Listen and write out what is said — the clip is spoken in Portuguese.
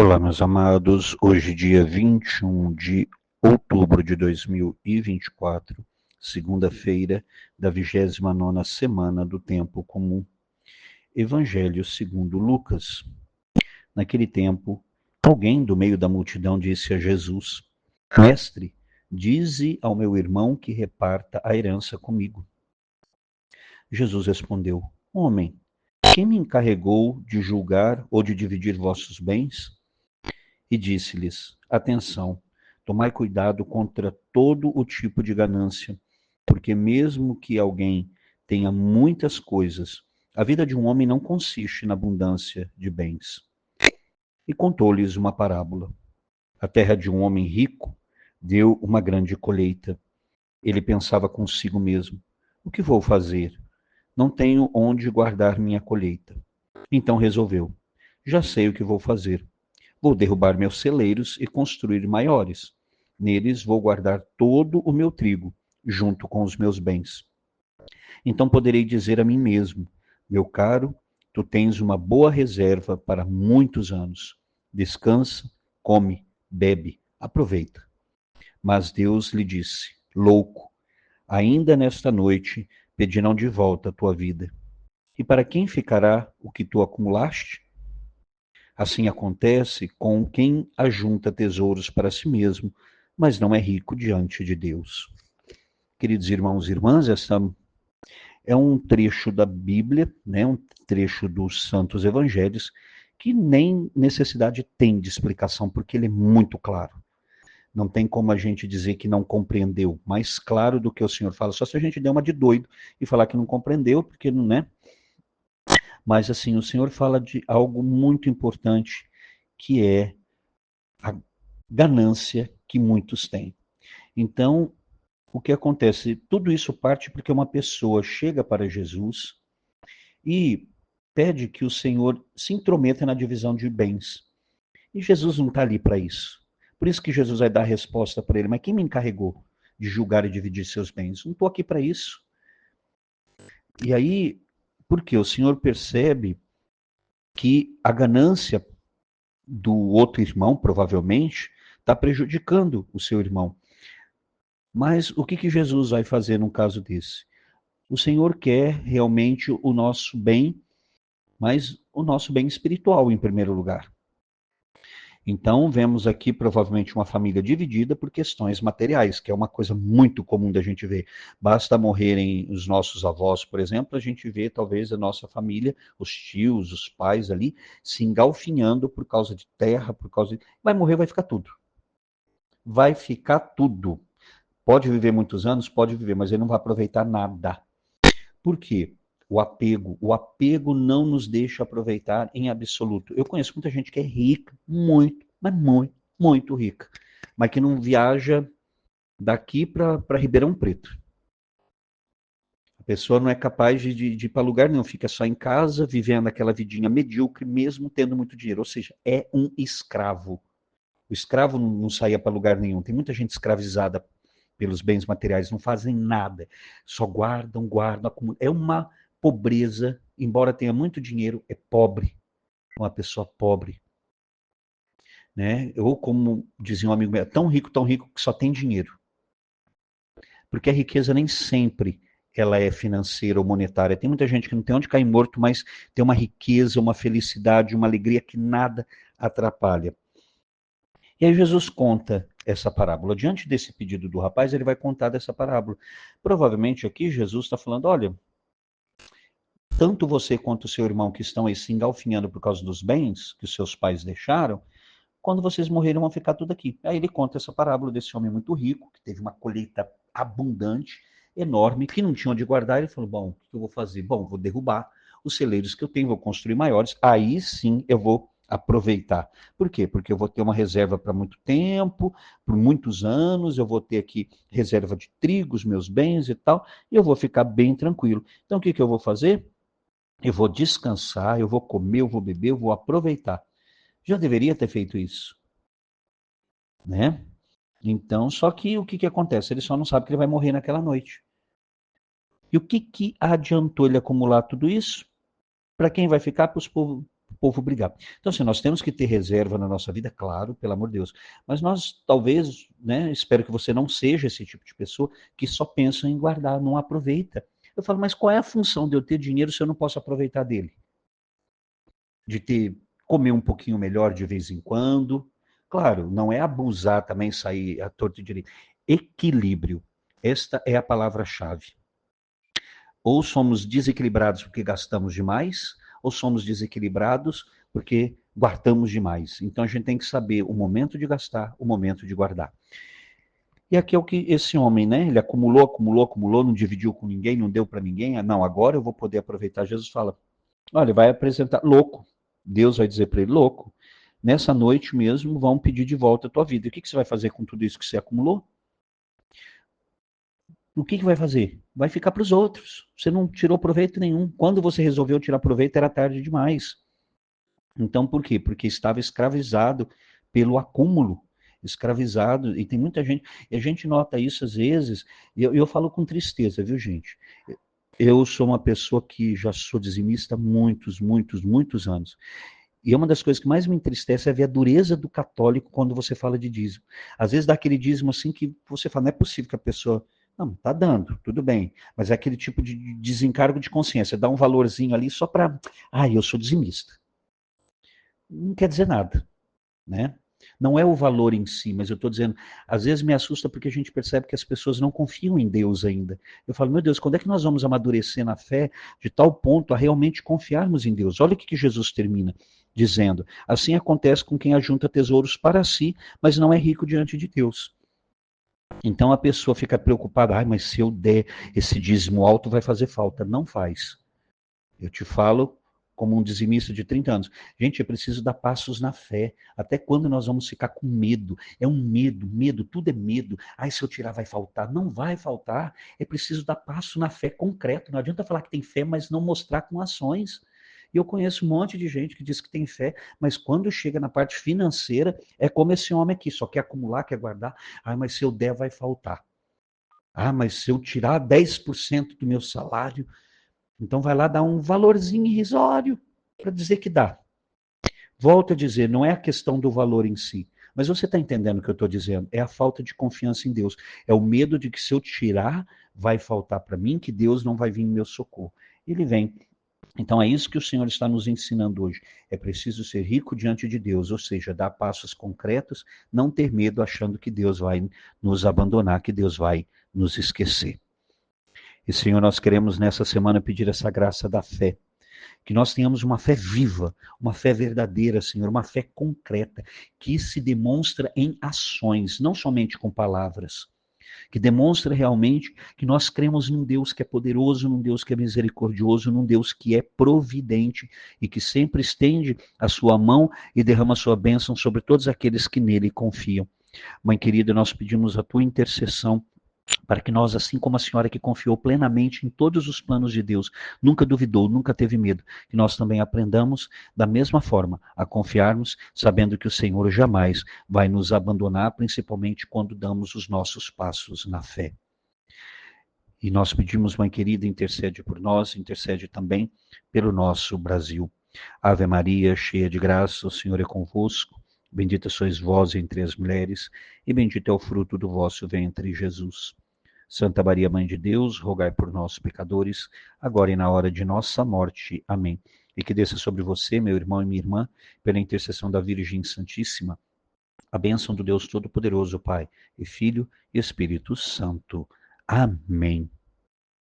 Olá, meus amados. Hoje, dia 21 de outubro de 2024, segunda-feira da 29ª semana do Tempo Comum. Evangelho segundo Lucas. Naquele tempo, alguém do meio da multidão disse a Jesus: Mestre, dize ao meu irmão que reparta a herança comigo. Jesus respondeu: Homem, quem me encarregou de julgar ou de dividir vossos bens? E disse-lhes: Atenção, tomai cuidado contra todo o tipo de ganância, porque mesmo que alguém tenha muitas coisas, a vida de um homem não consiste na abundância de bens. E contou-lhes uma parábola. A terra de um homem rico deu uma grande colheita. Ele pensava consigo mesmo: O que vou fazer? Não tenho onde guardar minha colheita. Então resolveu: Já sei o que vou fazer. Vou derrubar meus celeiros e construir maiores. Neles vou guardar todo o meu trigo, junto com os meus bens. Então poderei dizer a mim mesmo: Meu caro, tu tens uma boa reserva para muitos anos. Descansa, come, bebe, aproveita. Mas Deus lhe disse: Louco, ainda nesta noite pedirão de volta a tua vida. E para quem ficará o que tu acumulaste? Assim acontece com quem ajunta tesouros para si mesmo, mas não é rico diante de Deus. Queridos irmãos e irmãs, esta é um trecho da Bíblia, né, um trecho dos Santos Evangelhos, que nem necessidade tem de explicação, porque ele é muito claro. Não tem como a gente dizer que não compreendeu, mais claro do que o Senhor fala, só se a gente der uma de doido e falar que não compreendeu, porque não é. Mas assim, o Senhor fala de algo muito importante, que é a ganância que muitos têm. Então, o que acontece? Tudo isso parte porque uma pessoa chega para Jesus e pede que o Senhor se intrometa na divisão de bens. E Jesus não está ali para isso. Por isso que Jesus vai dar a resposta para ele: Mas quem me encarregou de julgar e dividir seus bens? Não estou aqui para isso. E aí, porque o Senhor percebe que a ganância do outro irmão, provavelmente, está prejudicando o seu irmão. Mas o que Jesus vai fazer num caso desse? O Senhor quer realmente o nosso bem, mas o nosso bem espiritual em primeiro lugar. Então, vemos aqui provavelmente uma família dividida por questões materiais, que é uma coisa muito comum da gente ver. Basta morrerem os nossos avós, por exemplo, a gente vê talvez a nossa família, os tios, os pais ali, se engalfinhando por causa de terra, por causa de... Vai morrer, vai ficar tudo. Vai ficar tudo. Pode viver muitos anos? Pode viver, mas ele não vai aproveitar nada. Por quê? O apego não nos deixa aproveitar em absoluto. Eu conheço muita gente que é rica, muito, mas muito, muito rica, mas que não viaja daqui para Ribeirão Preto. A pessoa não é capaz de ir para lugar nenhum, fica só em casa, vivendo aquela vidinha medíocre, mesmo tendo muito dinheiro. Ou seja, é um escravo. O escravo não saía para lugar nenhum. Tem muita gente escravizada pelos bens materiais, não fazem nada, só guardam, guardam, acumulam. É uma pobreza, embora tenha muito dinheiro, é pobre, uma pessoa pobre, né? Ou como dizia um amigo meu, é tão rico que só tem dinheiro. Porque a riqueza nem sempre ela é financeira ou monetária. Tem muita gente que não tem onde cair morto, mas tem uma riqueza, uma felicidade, uma alegria que nada atrapalha. E aí Jesus conta essa parábola. Diante desse pedido do rapaz, ele vai contar dessa parábola. Provavelmente aqui Jesus está falando: olha, tanto você quanto o seu irmão que estão aí se engalfinhando por causa dos bens que os seus pais deixaram, quando vocês morrerem vão ficar tudo aqui. Aí ele conta essa parábola desse homem muito rico, que teve uma colheita abundante, enorme, que não tinha onde guardar. Ele falou: bom, o que eu vou fazer? Bom, vou derrubar os celeiros que eu tenho, vou construir maiores, aí sim eu vou aproveitar. Por quê? Porque eu vou ter uma reserva para muito tempo, por muitos anos, eu vou ter aqui reserva de trigo, os meus bens e tal, e eu vou ficar bem tranquilo. Então o que eu vou fazer? Eu vou descansar, eu vou comer, eu vou beber, eu vou aproveitar. Já deveria ter feito isso, né? Então, só que o que acontece? Ele só não sabe que ele vai morrer naquela noite. E o que adiantou ele acumular tudo isso? Para quem vai ficar? Para o povo brigar. Então, assim, nós temos que ter reserva na nossa vida, claro, pelo amor de Deus. Mas nós, talvez, né, espero que você não seja esse tipo de pessoa que só pensa em guardar, não aproveita. Eu falo, mas qual é a função de eu ter dinheiro se eu não posso aproveitar dele? De ter, comer um pouquinho melhor de vez em quando. Claro, não é abusar também, sair à torta e direito. Equilíbrio. Esta é a palavra-chave. Ou somos desequilibrados porque gastamos demais, ou somos desequilibrados porque guardamos demais. Então a gente tem que saber o momento de gastar, o momento de guardar. E aqui é o que esse homem, né? Ele acumulou, acumulou, acumulou, não dividiu com ninguém, não deu para ninguém. Ah, não, agora eu vou poder aproveitar. Jesus fala: olha, vai apresentar, louco. Deus vai dizer para ele: louco, nessa noite mesmo vão pedir de volta a tua vida. E o que você vai fazer com tudo isso que você acumulou? O que vai fazer? Vai ficar para os outros. Você não tirou proveito nenhum. Quando você resolveu tirar proveito, era tarde demais. Então, por quê? Porque estava escravizado pelo acúmulo, escravizado, e tem muita gente, e a gente nota isso às vezes, e eu falo com tristeza, viu, gente? Eu sou uma pessoa que já sou dizimista há muitos, muitos, muitos anos. E uma das coisas que mais me entristece é ver a dureza do católico quando você fala de dízimo. Às vezes dá aquele dízimo assim que você fala, não é possível que a pessoa. Não, tá dando, tudo bem. Mas é aquele tipo de desencargo de consciência. Dá um valorzinho ali só para. Ah, eu sou dizimista. Não quer dizer nada, né? Não é o valor em si, mas eu estou dizendo, às vezes me assusta porque a gente percebe que as pessoas não confiam em Deus ainda. Eu falo, meu Deus, quando é que nós vamos amadurecer na fé de tal ponto a realmente confiarmos em Deus? Olha o que Jesus termina dizendo. Assim acontece com quem ajunta tesouros para si, mas não é rico diante de Deus. Então a pessoa fica preocupada, mas se eu der esse dízimo alto vai fazer falta. Não faz. Eu te falo como um dizimista de 30 anos. Gente, é preciso dar passos na fé. Até quando nós vamos ficar com medo? É um medo, medo, tudo é medo. Ai, se eu tirar vai faltar. Não vai faltar. É preciso dar passo na fé concreto. Não adianta falar que tem fé, mas não mostrar com ações. E eu conheço um monte de gente que diz que tem fé, mas quando chega na parte financeira, é como esse homem aqui, só quer acumular, quer guardar. Ai, mas se eu der, vai faltar. Ah, mas se eu tirar 10% do meu salário, então vai lá dar um valorzinho irrisório para dizer que dá. Volto a dizer, não é a questão do valor em si. Mas você está entendendo o que eu estou dizendo? É a falta de confiança em Deus. É o medo de que se eu tirar, vai faltar para mim, que Deus não vai vir em meu socorro. Ele vem. Então é isso que o Senhor está nos ensinando hoje. É preciso ser rico diante de Deus, ou seja, dar passos concretos, não ter medo achando que Deus vai nos abandonar, que Deus vai nos esquecer. E, Senhor, nós queremos nessa semana pedir essa graça da fé. Que nós tenhamos uma fé viva, uma fé verdadeira, Senhor, uma fé concreta, que se demonstra em ações, não somente com palavras. Que demonstra realmente que nós cremos num Deus que é poderoso, num Deus que é misericordioso, num Deus que é providente e que sempre estende a sua mão e derrama a sua bênção sobre todos aqueles que nele confiam. Mãe querida, nós pedimos a tua intercessão para que nós, assim como a senhora que confiou plenamente em todos os planos de Deus, nunca duvidou, nunca teve medo, que nós também aprendamos da mesma forma a confiarmos, sabendo que o Senhor jamais vai nos abandonar, principalmente quando damos os nossos passos na fé. E nós pedimos, Mãe querida, intercede por nós, intercede também pelo nosso Brasil. Ave Maria, cheia de graça, o Senhor é convosco. Bendita sois vós entre as mulheres, e bendito é o fruto do vosso ventre, Jesus. Santa Maria, Mãe de Deus, rogai por nós, pecadores, agora e na hora de nossa morte. Amém. E que desça sobre você, meu irmão e minha irmã, pela intercessão da Virgem Santíssima, a bênção do Deus Todo-Poderoso, Pai, e Filho e Espírito Santo. Amém.